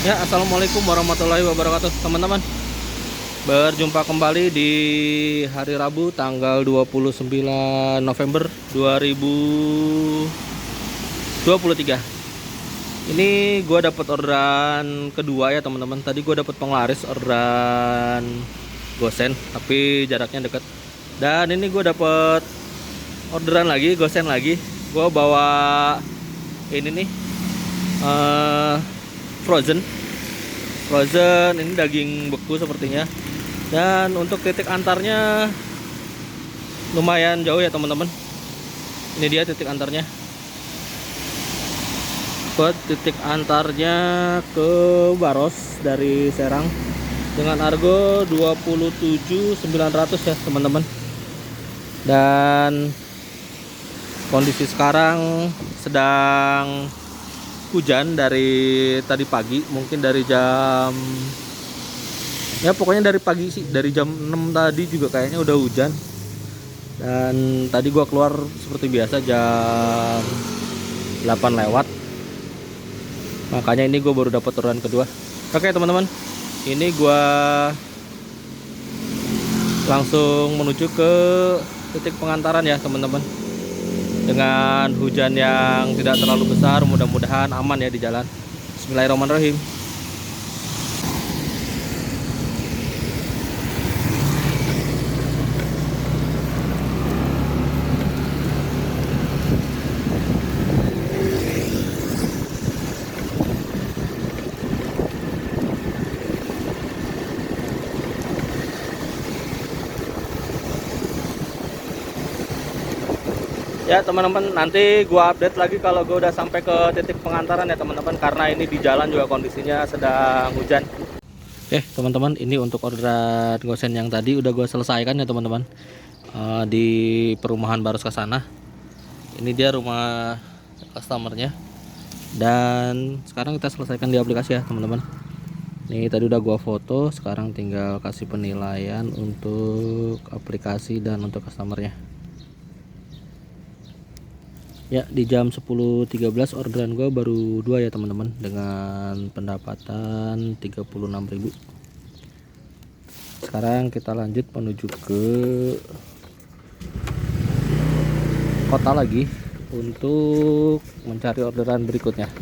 Ya, assalamualaikum warahmatullahi wabarakatuh, teman-teman. Berjumpa kembali di hari Rabu tanggal 29 November 2023. Ini gue dapat orderan kedua ya, teman-teman. Tadi gue dapat penglaris orderan gosen, tapi jaraknya dekat. Dan ini gue dapat orderan lagi, gosen lagi. Gue bawa ini nih, frozen ini daging beku sepertinya. Dan untuk titik antarnya lumayan jauh ya, teman-teman. Ini dia titik antarnya. Buat titik antarnya ke Baros dari Serang dengan argo 27.900 ya, teman-teman. Dan kondisi sekarang sedang hujan dari tadi pagi, mungkin dari jam, ya pokoknya dari pagi sih, dari jam 6 tadi juga kayaknya udah hujan. Dan tadi gua keluar seperti biasa jam 8 lewat. Makanya ini gue baru dapat orderan kedua. Oke, teman-teman, ini gua langsung menuju ke titik pengantaran ya, teman-teman. Dengan hujan yang tidak terlalu besar, mudah-mudahan aman ya di jalan. Bismillahirrahmanirrahim. Ya, teman-teman, nanti gua update lagi kalau gue udah sampai ke titik pengantaran ya, teman-teman, karena ini di jalan juga kondisinya sedang hujan. Teman-teman, ini untuk orderan gosen yang tadi udah gue selesaikan ya, teman-teman. Di perumahan Baros Kasana. Ini dia rumah customernya. Dan sekarang kita selesaikan di aplikasi ya, teman-teman. Nih tadi udah gua foto, sekarang tinggal kasih penilaian untuk aplikasi dan untuk customernya. Ya, di jam 10.13 orderan gua baru 2 ya, teman-teman, dengan pendapatan 36.000. Sekarang kita lanjut menuju ke kota lagi untuk mencari orderan berikutnya.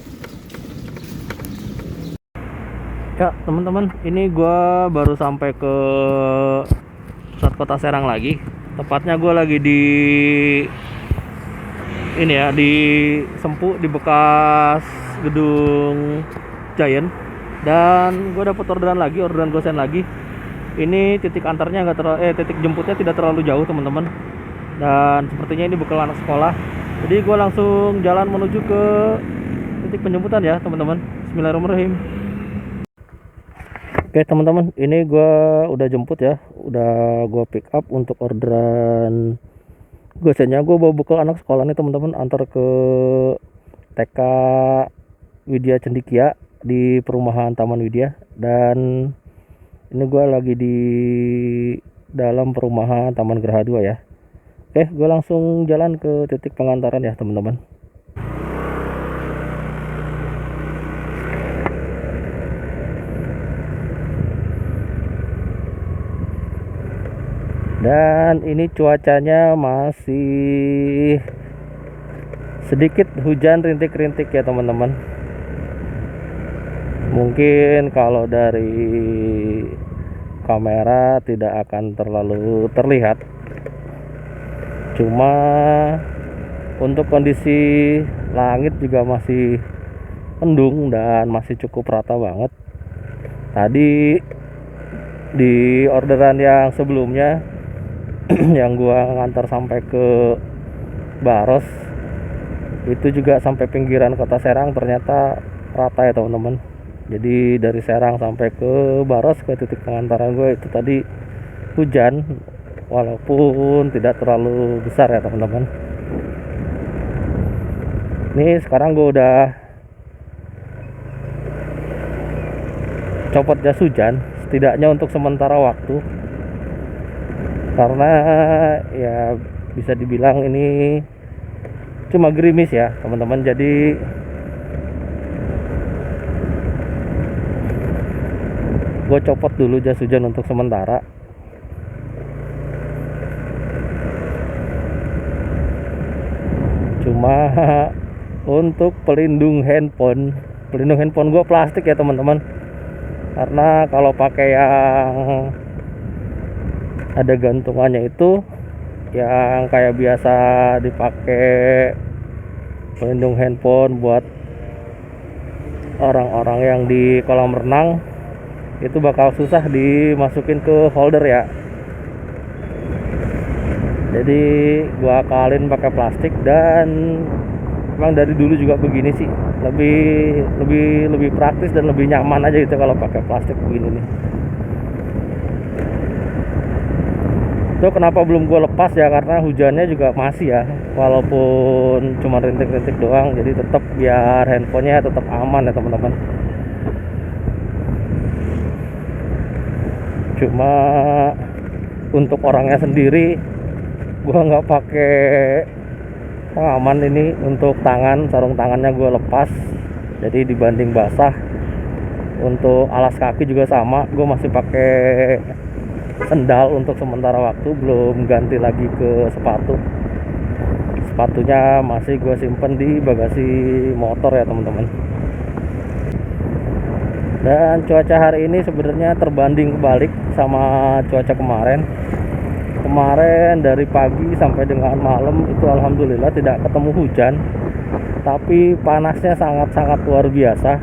Ya, teman-teman, ini gua baru sampai ke pusat kota Serang lagi. Tepatnya gua lagi di ini ya, di Sempu, di bekas gedung Giant. Dan gue dapet orderan gosen lagi. Ini titik antarnya nggak terlalu, titik jemputnya tidak terlalu jauh, teman-teman. Dan sepertinya ini bekal anak sekolah. Jadi gue langsung jalan menuju ke titik penjemputan ya, teman-teman. Bismillahirrahmanirrahim. Oke, teman-teman, ini gue udah jemput ya, udah gue pick up untuk orderan gosennya. Gue bawa bekal anak sekolah nih, teman-teman, antar ke TK Widya Cendikia di perumahan Taman Widya. Dan ini gue lagi di dalam perumahan Taman Geraha 2 ya. Oke, gue langsung jalan ke titik pengantaran ya, teman-teman. Dan ini cuacanya masih sedikit hujan rintik-rintik ya, teman-teman. Mungkin kalau dari kamera tidak akan terlalu terlihat. Cuma untuk kondisi langit juga masih mendung dan masih cukup rata banget. Tadi di orderan yang sebelumnya yang gua ngantar sampai ke Baros itu juga sampai pinggiran kota Serang, ternyata rata ya, teman-teman. Jadi dari Serang sampai ke Baros, ke titik pengantaran gue itu tadi hujan, walaupun tidak terlalu besar ya, teman-teman. Nih sekarang gue udah copot jas hujan, setidaknya untuk sementara waktu, karena ya bisa dibilang ini cuma gerimis ya, teman-teman. Jadi gue copot dulu jas hujan untuk sementara. Cuma untuk pelindung handphone gue plastik ya teman-teman, karena kalau pakai yang ada gantungannya itu yang kayak biasa dipakai pelindung handphone buat orang-orang yang di kolam renang, itu bakal susah dimasukin ke holder ya. Jadi gua akalin pakai plastik, dan memang dari dulu juga begini sih, lebih praktis dan lebih nyaman aja gitu kalau pakai plastik begini nih. Itu kenapa belum gue lepas ya, karena hujannya juga masih ya, walaupun cuma rintik-rintik doang, jadi tetap biar handphonenya tetap aman ya teman-teman. Cuma untuk orangnya sendiri gue nggak pakai pengaman ini. Untuk tangan, sarung tangannya gue lepas, jadi dibanding basah. Untuk alas kaki juga sama, gue masih pakai sendal untuk sementara waktu, belum ganti lagi ke sepatu. Sepatunya masih gue simpen di bagasi motor ya teman-teman. Dan cuaca hari ini sebenarnya terbanding kebalik sama cuaca kemarin. Dari pagi sampai dengan malam itu alhamdulillah tidak ketemu hujan, tapi panasnya sangat-sangat luar biasa.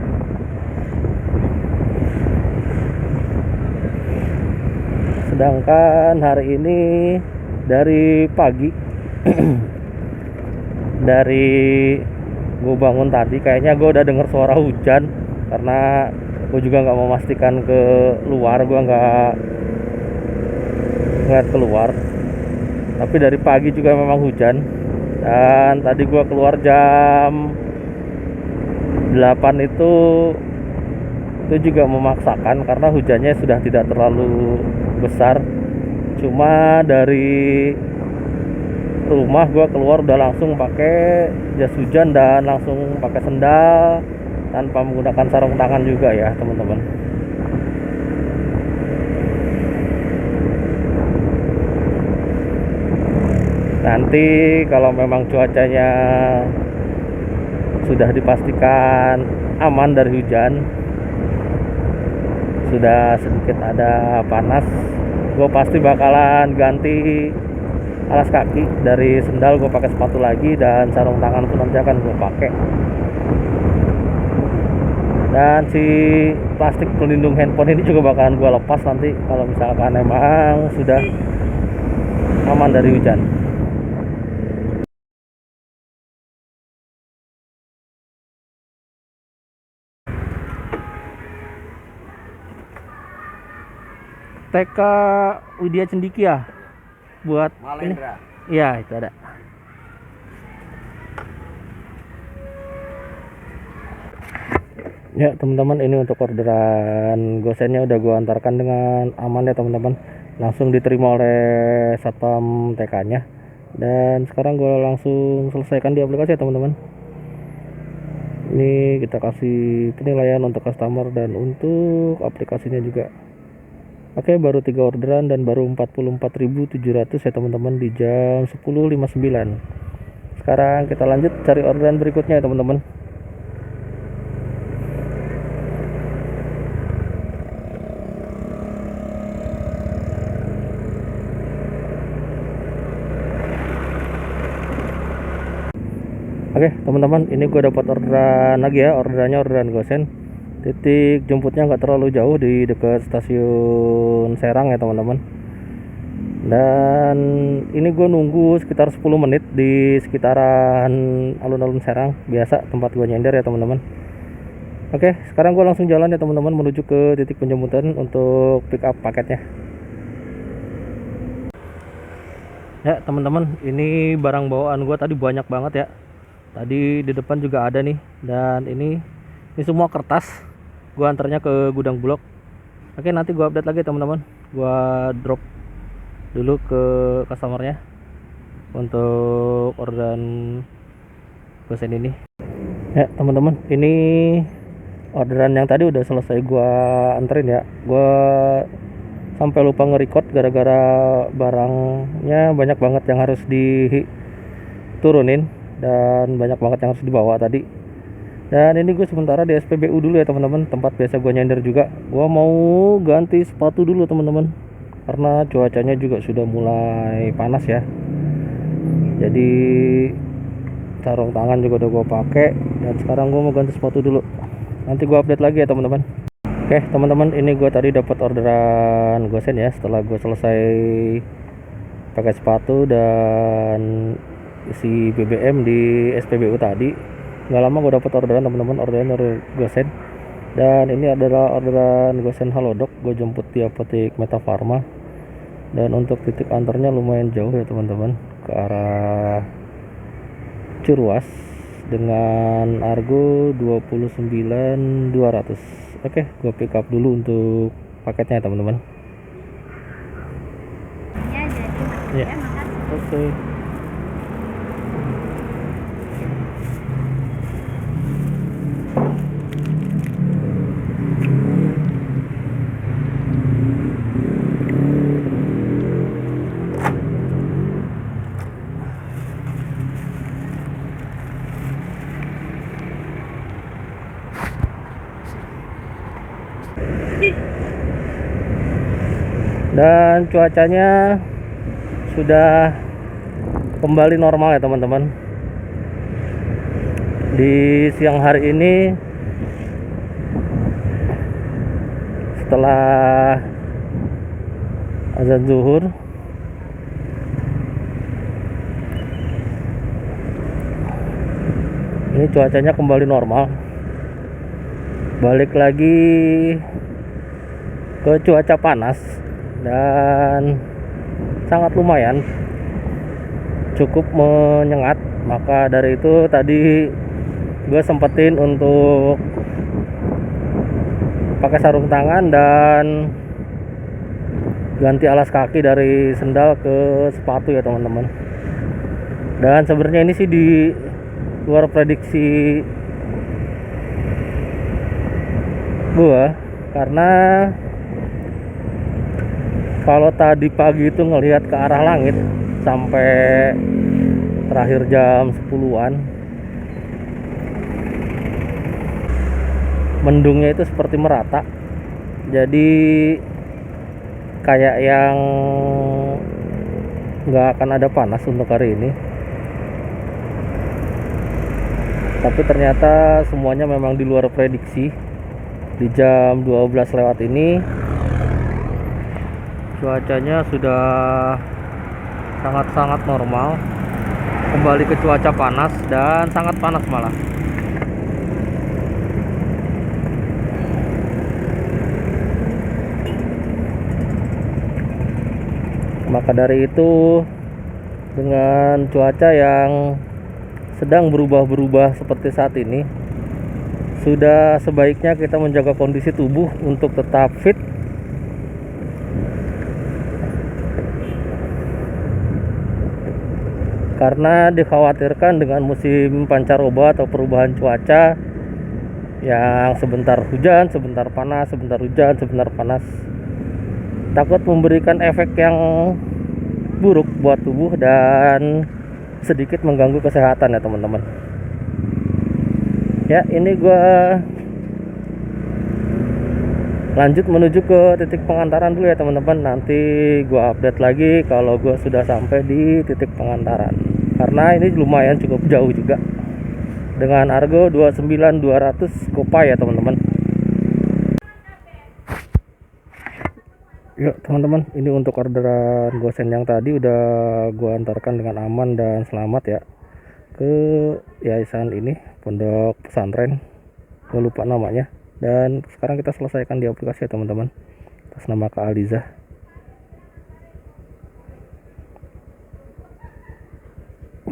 Sedangkan hari ini dari pagi dari gue bangun tadi kayaknya gue udah denger suara hujan, karena gue juga nggak memastikan ke luar, gue nggak ngeliat keluar. Tapi dari pagi juga memang hujan, dan tadi gue keluar jam 8 itu juga memaksakan karena hujannya sudah tidak terlalu besar. Cuma dari rumah gue keluar udah langsung pakai jas hujan dan langsung pakai sendal tanpa menggunakan sarung tangan juga ya teman-teman. Nanti kalau memang cuacanya sudah dipastikan aman dari hujan, sudah sedikit ada panas, gue pasti bakalan ganti alas kaki. Dari sendal gue pakai sepatu lagi, dan sarung tangan pun nanti akan gue pakai. Dan si plastik pelindung handphone ini juga bakalan gue lepas nanti kalau misalkan emang sudah aman dari hujan. TK Widya Cendikia buat Malendra. Ini. Iya, itu ada. Ya teman-teman, ini untuk orderan gosennya udah gua antarkan dengan aman ya teman-teman. Langsung diterima oleh satpam TK-nya. Dan sekarang gua langsung selesaikan di aplikasi ya teman-teman. Ini kita kasih penilaian untuk customer dan untuk aplikasinya juga. Oke, baru 3 orderan dan baru 44.700 ya teman-teman di jam 10.59. Sekarang kita lanjut cari orderan berikutnya ya teman-teman. Oke teman-teman, ini gue dapat orderan lagi ya. Orderannya orderan gosen. Titik jemputnya nggak terlalu jauh, di dekat stasiun Serang ya teman-teman. Dan ini gue nunggu sekitar 10 menit di sekitaran alun-alun Serang, biasa tempat gue nyender ya teman-teman. Oke, sekarang gue langsung jalan ya teman-teman menuju ke titik penjemputan untuk pick up paketnya. Ya teman-teman, ini barang bawaan gue tadi banyak banget ya. Tadi di depan juga ada nih, dan ini semua kertas. Gua antarnya ke gudang Bulog. Oke, nanti gua update lagi teman-teman. Gua drop dulu ke customernya untuk orderan gosen ini. Ya teman-teman, ini orderan yang tadi udah selesai gua anterin ya. Gua sampai lupa nge-record gara-gara barangnya banyak banget yang harus diturunin dan banyak banget yang harus dibawa tadi. Dan ini gue sementara di SPBU dulu ya teman-teman, tempat biasa gue nyender juga. Gue mau ganti sepatu dulu teman-teman, karena cuacanya juga sudah mulai panas ya. Jadi sarung tangan juga udah gue pakai, dan sekarang gue mau ganti sepatu dulu. Nanti gue update lagi ya teman-teman. Oke teman-teman, ini gue tadi dapat orderan gosen ya. Setelah gue selesai pakai sepatu dan isi BBM di SPBU tadi, nggak lama gue dapat orderan teman-teman, orderan gosen. Dan ini adalah orderan gosen Halodoc. Gue jemput di apotek Meta Pharma, dan untuk titik antarnya lumayan jauh ya teman-teman, ke arah Ciruas dengan argo 29.200. Oke, gue pick up dulu untuk paketnya ya teman-teman. Ya, oke. Dan cuacanya sudah kembali normal ya teman-teman. Di siang hari ini setelah azan zuhur, ini cuacanya kembali normal, balik lagi ke cuaca panas dan sangat lumayan, cukup menyengat. Maka dari itu tadi gue sempetin untuk pakai sarung tangan dan ganti alas kaki dari sendal ke sepatu ya teman-teman. Dan sebenarnya ini sih di luar prediksi gue, karena kalau tadi pagi itu ngelihat ke arah langit sampai terakhir jam 10-an, mendungnya itu seperti merata. Jadi kayak yang nggak akan ada panas untuk hari ini. Tapi ternyata semuanya memang di luar prediksi. Di jam 12 lewat ini cuacanya sudah sangat-sangat normal, kembali ke cuaca panas dan sangat panas malah. Maka dari itu, dengan cuaca yang sedang berubah-berubah seperti saat ini, sudah sebaiknya kita menjaga kondisi tubuh untuk tetap fit. Karena dikhawatirkan dengan musim pancaroba atau perubahan cuaca yang sebentar hujan, sebentar panas, sebentar hujan, sebentar panas, takut memberikan efek yang buruk buat tubuh dan sedikit mengganggu kesehatan ya teman-teman. Ya, ini gua lanjut menuju ke titik pengantaran dulu ya teman-teman. Nanti gua update lagi kalau gua sudah sampai di titik pengantaran, karena ini lumayan cukup jauh juga, dengan argo 29.200 Gopay ya teman-teman. Ya teman-teman, ini untuk orderan gosen yang tadi udah gua antarkan dengan aman dan selamat ya ke yayasan ini, pondok pesantren, gue lupa namanya. Dan sekarang kita selesaikan di aplikasi ya teman-teman, atas nama Kak Aliza.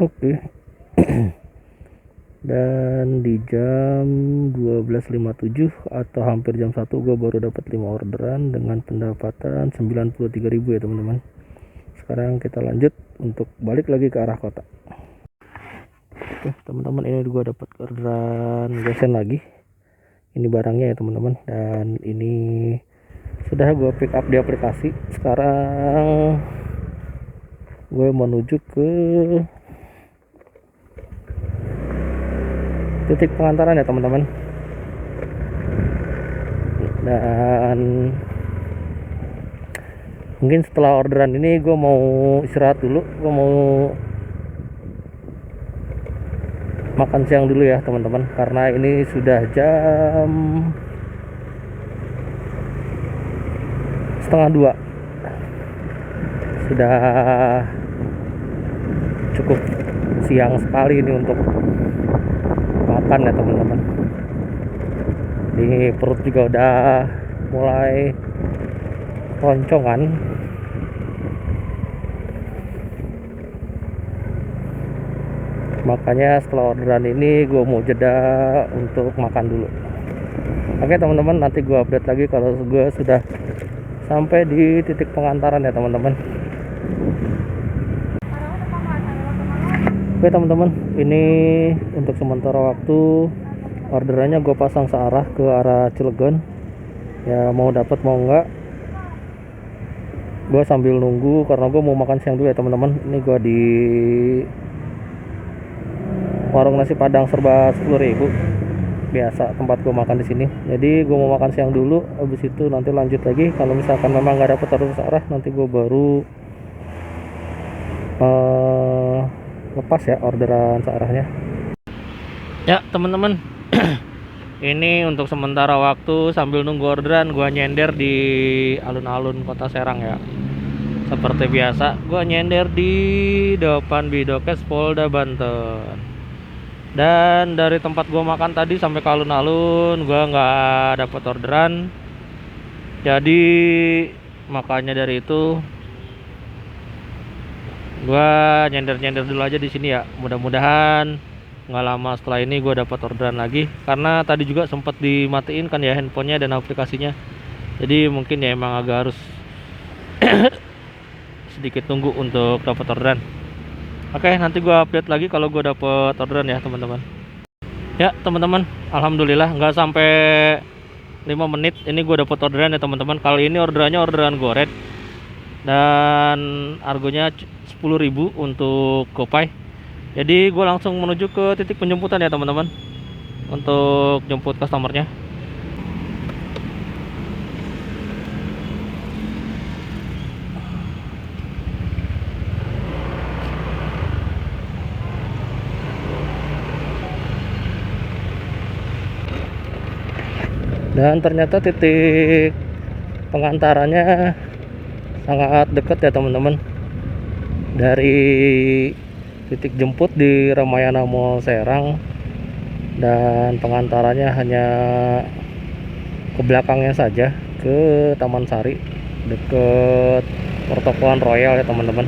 Oke. Dan di jam 12.57 atau hampir jam 1 gue baru dapat 5 orderan dengan pendapatan 93.000 ya teman-teman. Sekarang kita lanjut untuk balik lagi ke arah kota. Oke teman-teman, ini gue dapat orderan gosen lagi ini barangnya ya teman-teman, dan ini sudah gue pick up di aplikasi. Sekarang gue menuju ke titik pengantaran ya teman-teman, dan mungkin setelah orderan ini gue mau istirahat dulu, gue mau makan siang dulu ya teman-teman, karena ini sudah jam setengah 2, sudah cukup siang sekali ini untuk makan ya teman-teman. Ini perut juga udah mulai roncongan. Makanya setelah orderan ini gue mau jeda untuk makan dulu. Oke teman-teman, nanti gue update lagi kalau gue sudah sampai di titik pengantaran ya teman-teman. Oke teman-teman, ini untuk sementara waktu orderannya gue pasang searah ke arah Cilegon. Ya mau dapat mau enggak, gue sambil nunggu karena gue mau makan siang dulu ya teman-teman. Ini gue di warung nasi Padang serba 10.000, biasa tempat gue makan di sini. Jadi gue mau makan siang dulu, habis itu nanti lanjut lagi. Kalau misalkan memang nggak dapet order searah, nanti gue baru lepas ya orderan searahnya. Ya teman-teman, ini untuk sementara waktu sambil nunggu orderan gue nyender di alun-alun Kota Serang ya. Seperti biasa, gue nyender di depan Bidokes Polda Banten. Dan dari tempat gue makan tadi sampai ke alun-alun gue nggak dapet orderan, jadi makanya dari itu gue nyender dulu aja di sini ya. Mudah-mudahan nggak lama setelah ini gue dapat orderan lagi, karena tadi juga sempat dimatiin kan ya handphonenya dan aplikasinya, jadi mungkin ya emang agak harus sedikit tunggu untuk dapat orderan. Oke, nanti gue update lagi kalau gue dapet orderan ya teman-teman. Ya teman-teman, alhamdulillah nggak sampai 5 menit ini gue dapet orderan ya teman-teman. Kali ini orderannya orderan goret dan harganya 10.000 untuk GoPay. Jadi gue langsung menuju ke titik penjemputan ya teman-teman untuk jemput customernya. Dan ternyata titik pengantarannya sangat dekat ya teman-teman. Dari titik jemput di Ramayana Mall Serang, dan pengantarannya hanya ke belakangnya saja, ke Taman Sari deket Pertokoan Royal ya teman-teman.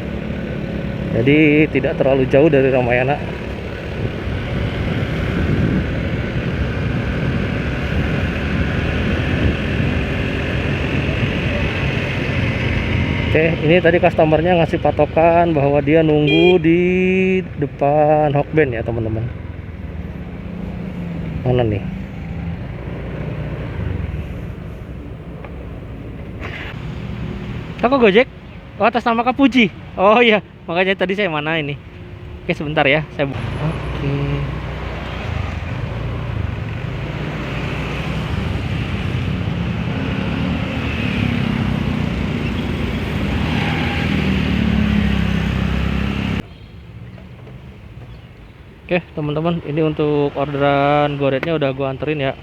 Jadi tidak terlalu jauh dari Ramayana. Oke, ini tadi customernya ngasih patokan bahwa dia nunggu di depan Hokben ya teman-teman. Mana nih? Toko Gojek? Oh, atas nama Kak Puji. Oh iya, makanya tadi saya mana ini. Oke, sebentar ya, saya buka. Oke. Oke teman-teman, ini untuk orderan goretnya udah gua anterin ya.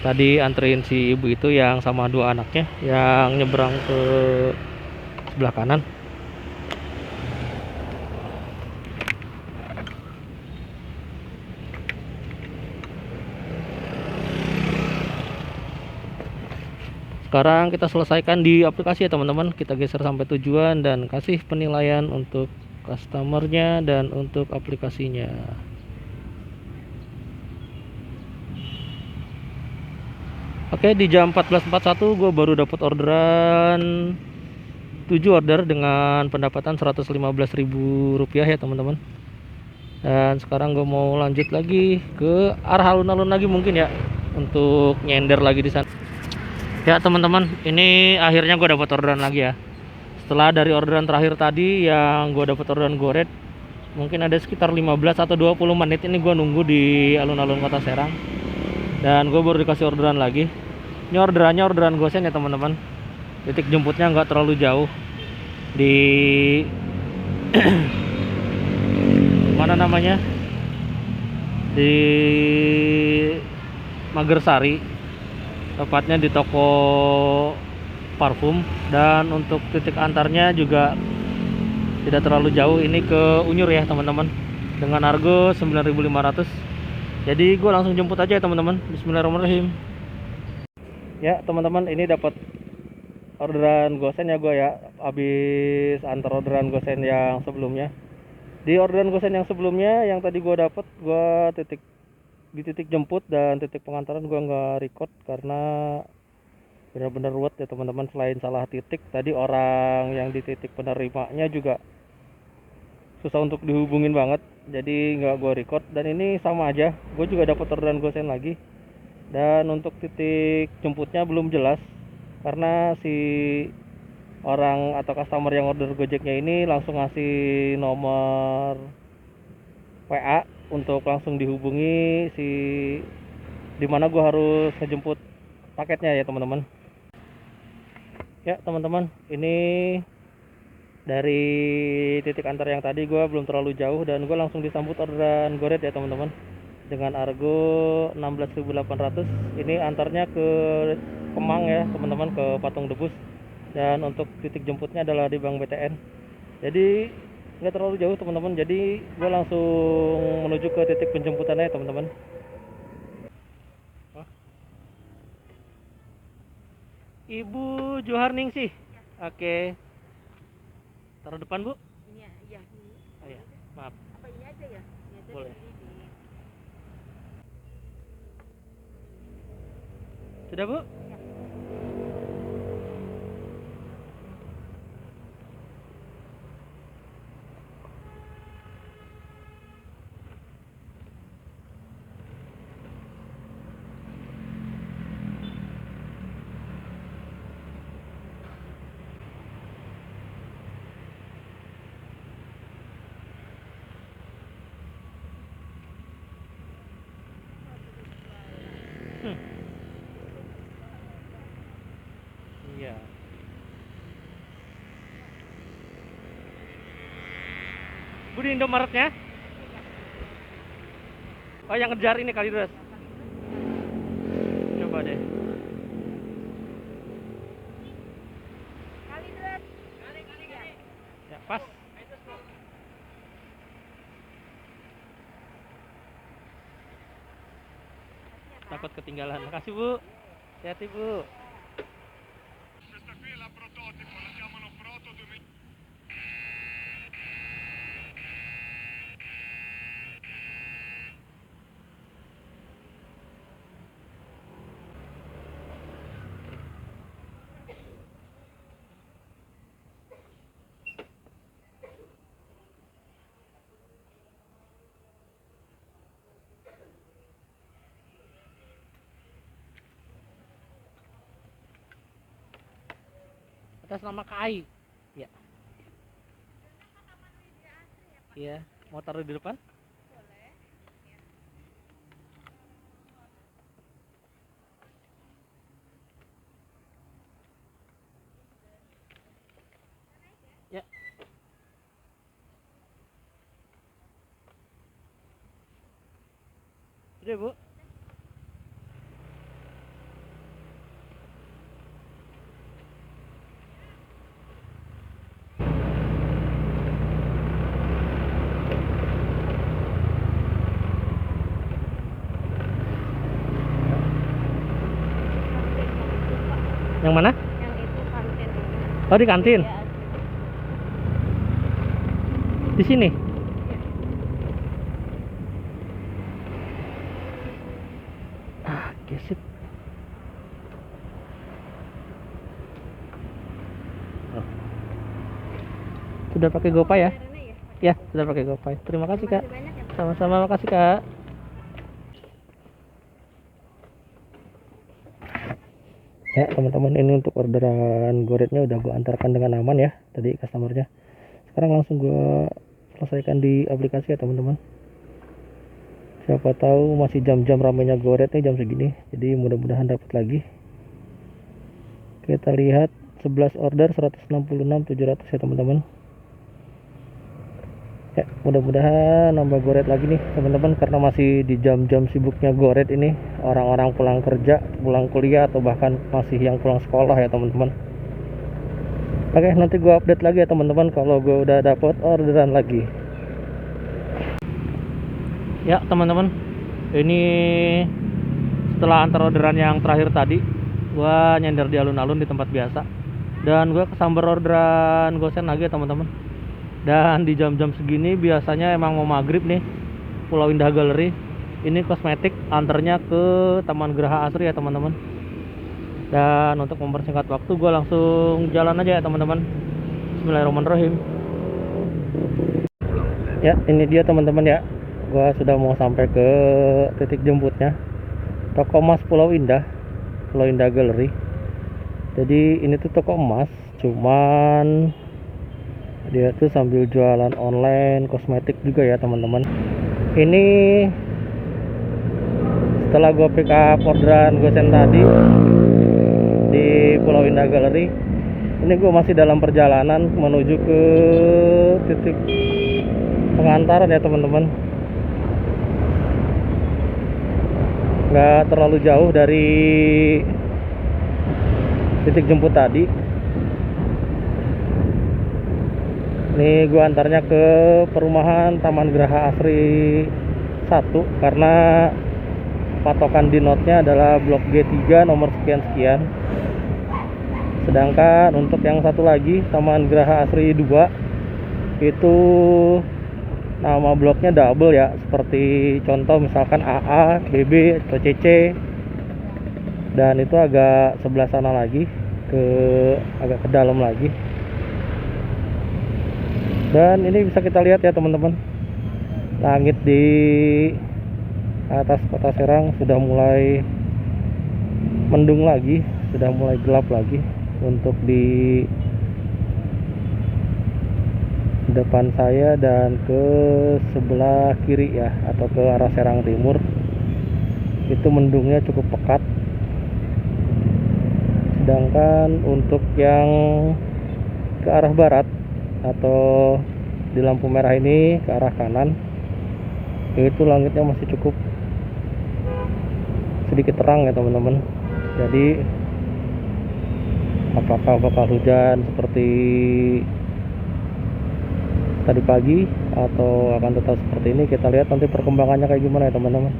Tadi anterin si ibu itu yang sama 2 anaknya yang nyebrang ke sebelah kanan. Sekarang kita selesaikan di aplikasi ya teman-teman. Kita geser sampai tujuan dan kasih penilaian untuk customernya dan untuk aplikasinya. Oke, di jam 14.41 gue baru dapat orderan 7 order dengan pendapatan Rp115.000 ya teman-teman. Dan sekarang gue mau lanjut lagi ke arah alun-alun lagi mungkin ya. untuk nyender lagi di sana. Ya teman-teman, ini akhirnya gue dapat orderan lagi ya. Setelah dari orderan terakhir tadi yang gue dapat orderan goret, mungkin ada sekitar 15 atau 20 menit ini gue nunggu di alun-alun Kota Serang. Dan gue baru dikasih orderan lagi. Ini orderannya orderan gosen ya teman-teman. Titik jemputnya nggak terlalu jauh. Di mana namanya? Di Magersari, tepatnya di toko parfum. Dan untuk titik antarnya juga tidak terlalu jauh, ini ke Unyur ya teman-teman, dengan harga 9.500. jadi gue langsung jemput aja ya teman-teman. Bismillahirrahmanirrahim. Ya teman-teman, ini dapat orderan gosen ya gue ya, habis antar orderan gosen yang sebelumnya. Di orderan gosen yang sebelumnya yang tadi gue dapat, gue di titik jemput dan titik pengantaran gue nggak record karena benar-benar ruwet ya teman-teman. Selain salah titik, tadi orang yang di titik penerimanya juga susah untuk dihubungin banget, jadi nggak gue record. Dan ini sama aja, gue juga dapat orderan gosen lagi. Dan untuk titik jemputnya belum jelas karena si orang atau customer yang order Gojeknya ini langsung ngasih nomor WA untuk langsung dihubungi si dimana gue harus ngejemput paketnya ya teman-teman. Ya teman-teman, ini dari titik antar yang tadi gue belum terlalu jauh dan gue langsung disambut orderan goret ya teman-teman dengan argo 16.800. ini antarnya ke Kemang ya teman-teman, ke Patung Debus. Dan untuk titik jemputnya adalah di Bank BTN, jadi nggak terlalu jauh teman-teman. Jadi gue langsung menuju ke titik penjemputannya ya teman-teman. Ibu Joharning sih. Oke. Taruh depan, Bu. Iya, iya. Oh ya, maaf. Apa ini aja ya? Ini aja Boleh. di sini. Sudah, Bu? Ya. Iya. Bu, di Indomaretnya? Oh, yang ngejar ini kali terus. Coba deh. Kali dua. Ya, pas. Takut ketinggalan. Makasih, Bu. Hati-hati, Bu. Questa qui è la prototipo, la chiamano Proto 2000. Atas nama KAI. Ya. Iya, mau taruh di depan? Ya. Sudah, Bu. Yang mana? Yang itu kantin. Oh, di kantin. Ya, Di sini. Ah, gesit. Oh. Sudah pakai GoPay ya? Ya, sudah pakai GoPay. Terima kasih, Kak. Terima kasih banyak ya, Pak. Sama-sama, makasih, Kak. Ya teman-teman, ini untuk orderan goretnya udah gue antarkan dengan aman ya tadi customernya. Sekarang langsung gue selesaikan di aplikasi ya teman-teman. Siapa tahu masih jam-jam ramenya goret nih jam segini, jadi mudah-mudahan dapat lagi. Kita lihat 11 order 166 700 ya teman-teman. Ya, mudah-mudahan nambah goret lagi nih teman-teman, karena masih di jam-jam sibuknya goret ini, orang-orang pulang kerja, pulang kuliah, atau bahkan masih yang pulang sekolah ya teman-teman. Oke, nanti gue update lagi ya teman-teman kalau gue udah dapet orderan lagi. Ya teman-teman, ini setelah antar orderan yang terakhir tadi, gue nyender di alun-alun di tempat biasa, dan gue kesambar orderan gosen lagi ya teman-teman. Dan di jam-jam segini biasanya emang mau maghrib nih, Pulau Indah Gallery ini kosmetik antarnya ke Taman Geraha Asri ya teman-teman. Dan untuk mempersingkat waktu, gue langsung jalan aja ya teman-teman. Bismillahirrahmanirrahim. Ya, ini dia teman-teman ya, gue sudah mau sampai ke titik jemputnya, toko emas Pulau Indah Gallery. Jadi ini tuh toko emas, cuman dia tuh sambil jualan online kosmetik juga ya teman-teman. Ini setelah gue pick up orderan gosen tadi di Pulau Indah Gallery, ini gue masih dalam perjalanan menuju ke titik pengantaran ya teman-teman. Nggak terlalu jauh dari titik jemput tadi. Ini gue antarnya ke perumahan Taman Geraha Asri 1, karena patokan di notnya adalah blok G3 nomor sekian-sekian. Sedangkan untuk yang satu lagi, Taman Geraha Asri 2, itu nama bloknya double ya, seperti contoh misalkan AA, BB, atau CC. Dan itu agak sebelah sana lagi, agak ke dalam lagi. Dan ini bisa kita lihat ya teman-teman, langit di atas kota Serang sudah mulai mendung lagi, sudah mulai gelap lagi. Untuk di depan saya dan ke sebelah kiri ya, atau ke arah Serang Timur, itu mendungnya cukup pekat. Sedangkan untuk yang ke arah barat atau di lampu merah ini ke arah kanan, itu langitnya masih cukup sedikit terang ya teman-teman. Jadi apakah bakal hujan seperti tadi pagi atau akan tetap seperti ini, kita lihat nanti perkembangannya kayak gimana ya teman-teman.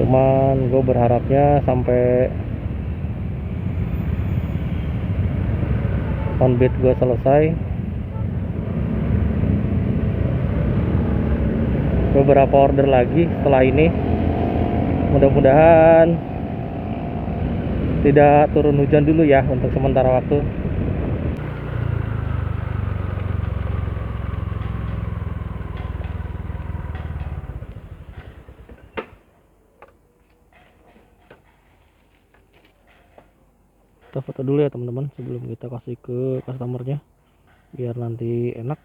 Cuman gue berharapnya sampai on bid gue selesai, beberapa order lagi setelah ini, mudah-mudahan tidak turun hujan dulu ya untuk sementara waktu. Kita foto dulu ya teman-teman sebelum kita kasih ke customernya, biar nanti enak.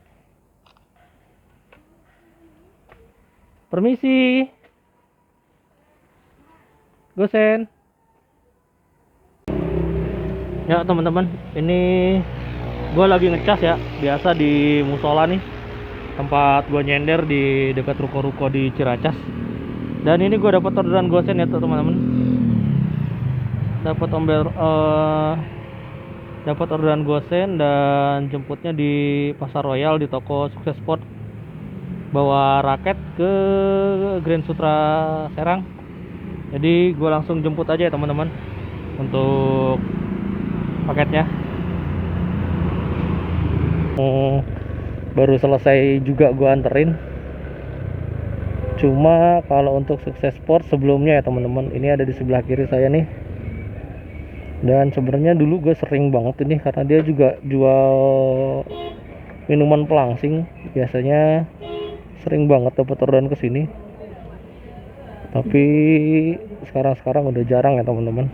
Permisi, gosen. Ya teman-teman, ini gue lagi ngecas ya, biasa di musola nih, tempat gue nyender di dekat ruko-ruko di Ciracas. Dan ini gue dapat orderan gosen ya teman-teman. Dapat orderan gosen dan jemputnya di Pasar Royal di toko Sukses Sport. Bawa raket ke Grand Sutra Serang. Jadi gue langsung jemput aja ya teman-teman untuk paketnya. Baru selesai juga gue anterin. Cuma kalau untuk Sukses Sport sebelumnya ya teman-teman, ini ada di sebelah kiri saya nih. Dan sebenarnya dulu gue sering banget ini, karena dia juga jual minuman pelangsing. Biasanya sering banget dapat orderan ke sini. Tapi sekarang udah jarang ya teman-teman.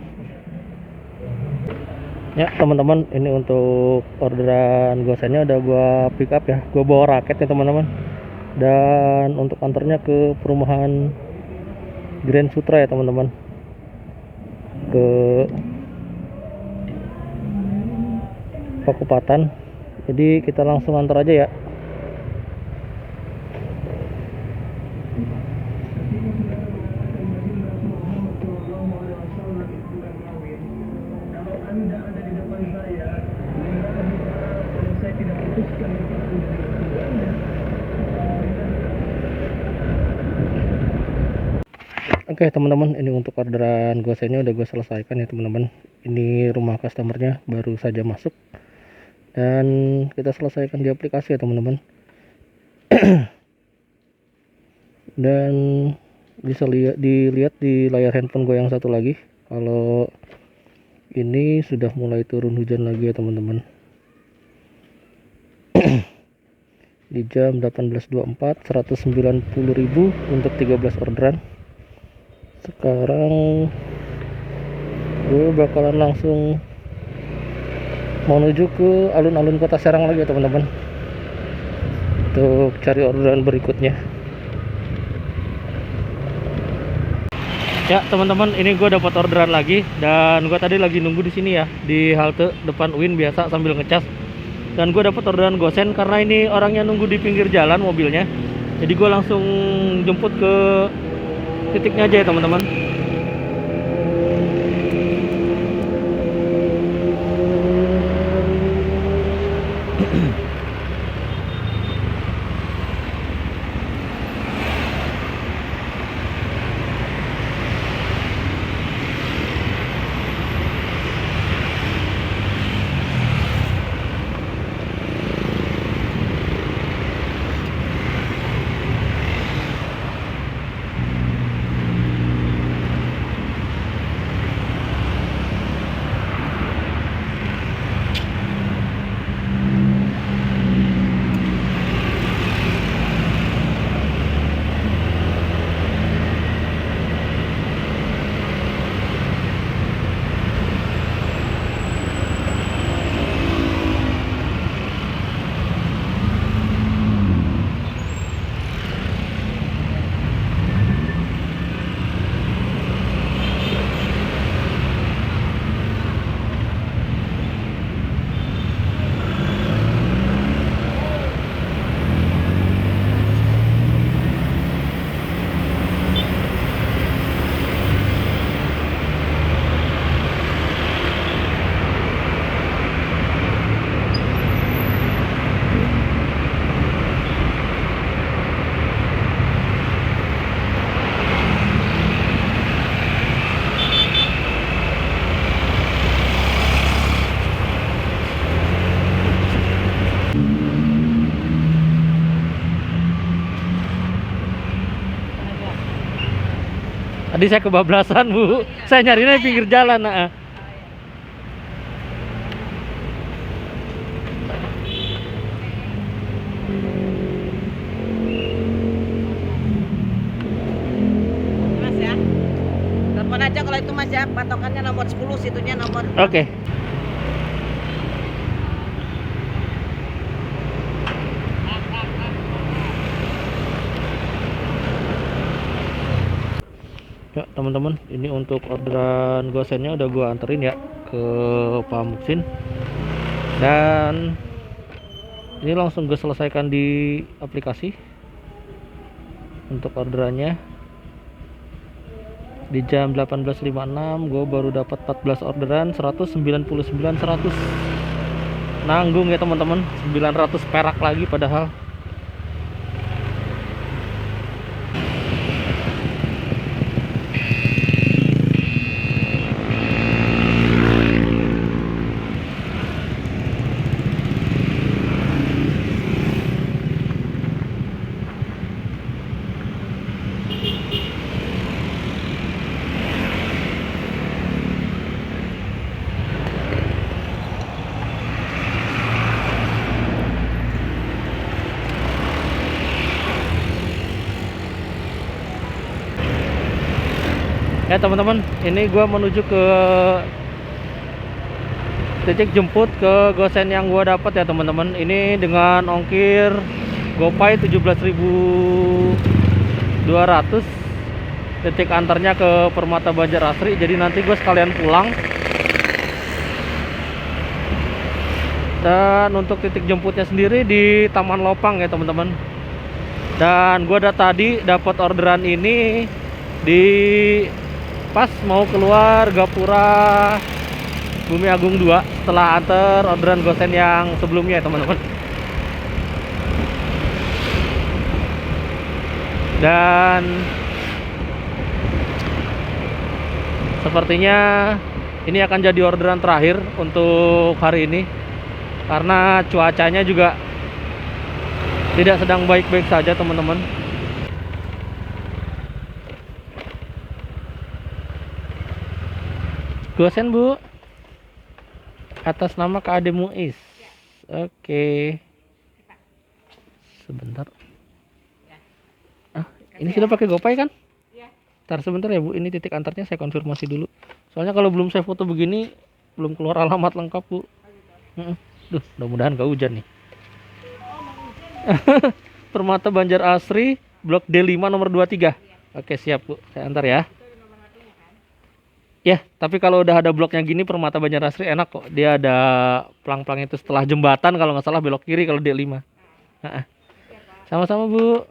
Ya teman-teman, ini untuk orderan gosennya udah gua pick up ya. Gua bawa raket ya teman-teman. Dan untuk antarnya ke perumahan Grand Sutra ya teman-teman. Ke Pakupatan. Jadi kita langsung antar aja ya. Oke teman-teman, ini untuk orderan gosennya udah gue selesaikan ya teman-teman. Ini rumah customernya baru saja masuk dan kita selesaikan di aplikasi ya teman-teman. Dan bisa dilihat di layar handphone gue yang satu lagi kalau ini sudah mulai turun hujan lagi ya teman-teman. Di jam 18.24 190.000 untuk 13 orderan. Sekarang gue bakalan langsung menuju ke alun-alun Kota Serang lagi ya teman-teman, untuk cari orderan berikutnya. Ya teman-teman, ini gue dapat orderan lagi dan gue tadi lagi nunggu di sini ya, di halte depan UIN biasa sambil ngecas. Dan gue dapat orderan gosen karena ini orangnya nunggu di pinggir jalan mobilnya. Jadi gue langsung jemput ke titiknya aja ya teman-teman. Tadi saya kebablasan bu, saya nyarinya di pinggir jalan. Nah. Mas ya. Telepon aja kalau itu Mas ya. Patokannya nomor 10, situnya nomor. Oke. Ya teman-teman, ini untuk orderan gosennya udah gua anterin ya ke Pak Muksin. Dan ini langsung gue selesaikan di aplikasi untuk orderannya. Di jam 18.56 gue baru dapat 14 orderan 199.100. Nanggung ya teman-teman, 900 perak lagi padahal. Ya teman-teman, ini gua menuju ke titik jemput ke Gosen yang gua dapat ya teman-teman. Ini dengan ongkir GoPay 17.200. Titik antarnya ke Permata Banjarasri. Jadi nanti gue sekalian pulang. Dan untuk titik jemputnya sendiri di Taman Lopang ya teman-teman. Dan gue tadi dapat orderan ini di pas mau keluar Gapura Bumi Agung 2 setelah antar orderan Gosen yang sebelumnya ya teman-teman. Dan sepertinya ini akan jadi orderan terakhir untuk hari ini karena cuacanya juga tidak sedang baik-baik saja teman-teman. Gosen Bu, atas nama Kak Ade Muiz. Oke. Sebentar. Ini sudah pakai GoPay kan? Iya. Ntar sebentar ya Bu, ini titik antarnya saya konfirmasi dulu. Soalnya kalau belum saya foto begini, belum keluar alamat lengkap Bu. Duh, mudah-mudahan gak hujan nih. Permata Banjarasri, Blok D5 nomor 23. Oke siap Bu, saya antar ya. Ya, tapi kalau udah ada bloknya gini Permata Banjarasri enak kok. Dia ada pelang-pelang itu setelah jembatan kalau nggak salah belok kiri kalau D5. Sama-sama Bu.